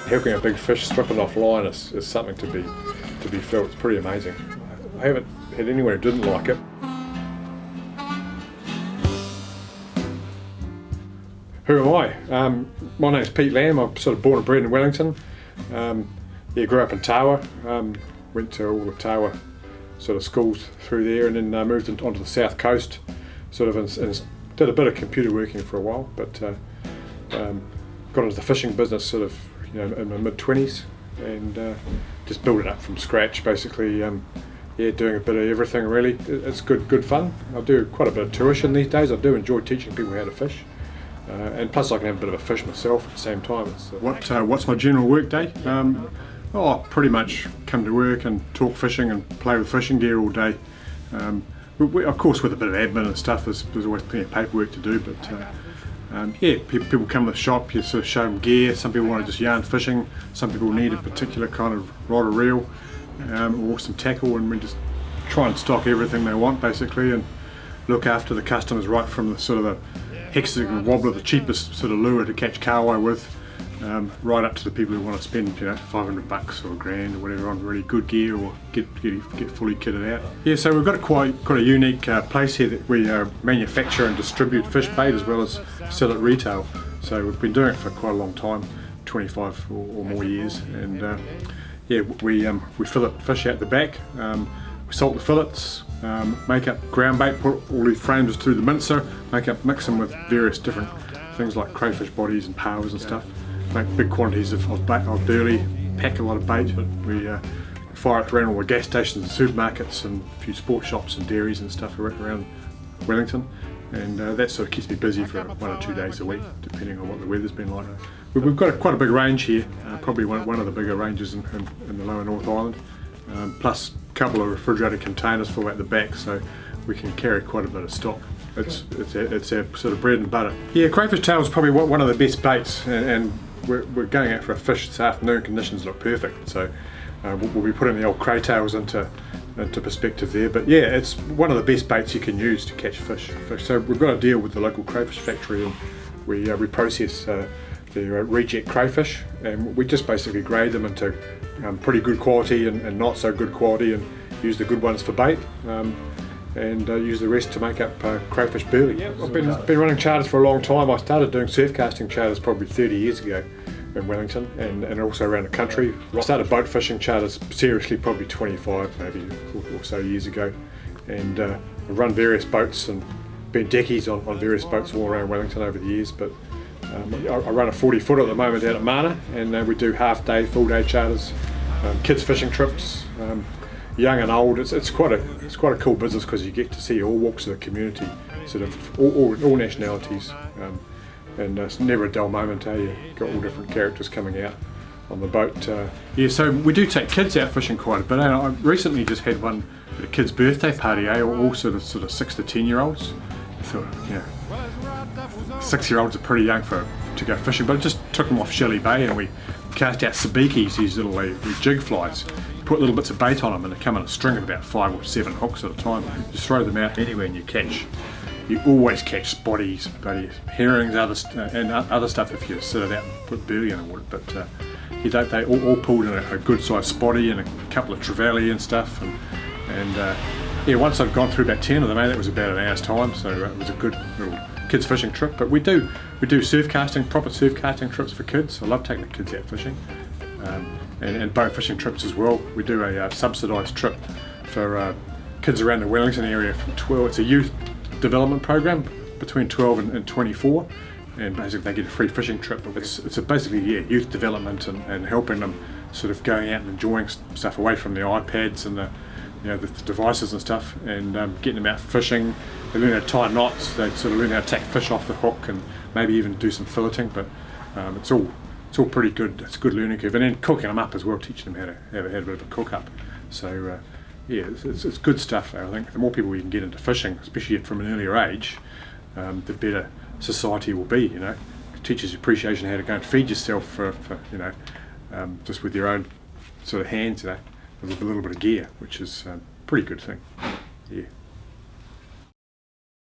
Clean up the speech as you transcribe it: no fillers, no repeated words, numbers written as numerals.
helping a big fish stripping off line is something to be felt. It's pretty amazing. I haven't had anyone who didn't like it. Who am I? My name's Pete Lamb. I'm sort of born and bred in Wellington. Grew up in Tawa. Went to all the Tawa sort of schools through there, and then moved onto the south coast. Sort of and did a bit of computer working for a while, but got into the fishing business sort of in my mid-20s, and just built it up from scratch basically. Doing a bit of everything really. It's good fun. I do quite a bit of tuition these days. I do enjoy teaching people how to fish. And plus I can have a bit of a fish myself at the same time. What's my general work day? I pretty much come to work and talk fishing and play with fishing gear all day. Of course with a bit of admin and stuff, there's always plenty of paperwork to do, but people come to the shop, you sort of show them gear. Some people want to just yarn fishing, some people need a particular kind of rod or reel, or some tackle, and we just try and stock everything they want basically, and look after the customers right from the sort of the hexagon wobbler, the cheapest sort of lure to catch kahawai with, right up to the people who want to spend $500 or $1,000 or whatever on really good gear, or get fully kitted out. Yeah, so we've got quite a unique place here that we manufacture and distribute fish bait as well as sell at retail. So we've been doing it for quite a long time, 25 or more years, and we fillet fish out the back. We salt the fillets, make up ground bait, put all these frames through the mincer, mix them with various different things like crayfish bodies and powers and stuff. Make big quantities of burley, pack a lot of bait. We fire it around all the gas stations and supermarkets and a few sports shops and dairies and stuff around Wellington, and that sort of keeps me busy for 1 or 2 days a week, depending on what the weather's been like. We've got quite a big range here, probably one of the bigger ranges in the lower North Island, plus a couple of refrigerated containers full at the back, so we can carry quite a bit of stock. It's our sort of bread and butter. Yeah, crayfish tail is probably one of the best baits, and we're going out for a fish this afternoon. Conditions look perfect, so we'll be putting the old cray tails into perspective there. But yeah, it's one of the best baits you can use to catch fish. So we've got a deal with the local crayfish factory, and we process the reject crayfish, and we just basically grade them into pretty good quality and not so good quality, and use the good ones for bait, and use the rest to make up crayfish burley. Yeah, I've been running charters for a long time. I started doing surf casting charters probably 30 years ago in Wellington, and also around the country. I started boat fishing charters seriously probably 25 maybe or so years ago, and I've run various boats and been deckies on various boats all around Wellington over the years. But I run a 40-footer at the moment out at Mana, and we do half-day, full-day charters, kids fishing trips, young and old. It's quite a cool business because you get to see all walks of the community, sort of all nationalities, and it's never a dull moment. You've got all different characters coming out on the boat. So we do take kids out fishing quite a bit. I recently just had one at a kid's birthday party. All sort of 6 to 10-year-olds. I thought, 6-year-olds are pretty young to go fishing, but I just took them off Shelley Bay, and we cast out sabikis, these little jig flies. You put little bits of bait on them, and they come in a string of about 5 or 7 hooks at a time. You just throw them out anywhere and you catch. You always catch spotties, herrings, and other stuff if you sit it out and put burley in the water. But they all pulled in a good sized spotty and a couple of trevally and stuff. And once I'd gone through about 10 of them, that was about an hour's time. So it was a good little kids fishing trip. But we do surf casting, proper surf casting trips for kids. I love taking the kids out fishing, and boat fishing trips as well. We do a subsidised trip for kids around the Wellington area from 12. It's a youth development program between 12 and 24, and basically they get a free fishing trip. It's basically youth development and helping them sort of going out and enjoying stuff away from the iPads and the devices and stuff, and getting them out fishing. They learn how to tie knots. They sort of learn how to take fish off the hook and maybe even do some filleting. But it's all pretty good. It's a good learning curve, and then cooking them up as well, teaching them how to have a bit of a cook up. So it's good stuff. I think the more people we can get into fishing, especially from an earlier age, the better society will be. It teaches you appreciation how to go and feed yourself for just with your own sort of hands, with a little bit of gear, which is a pretty good thing. Yeah.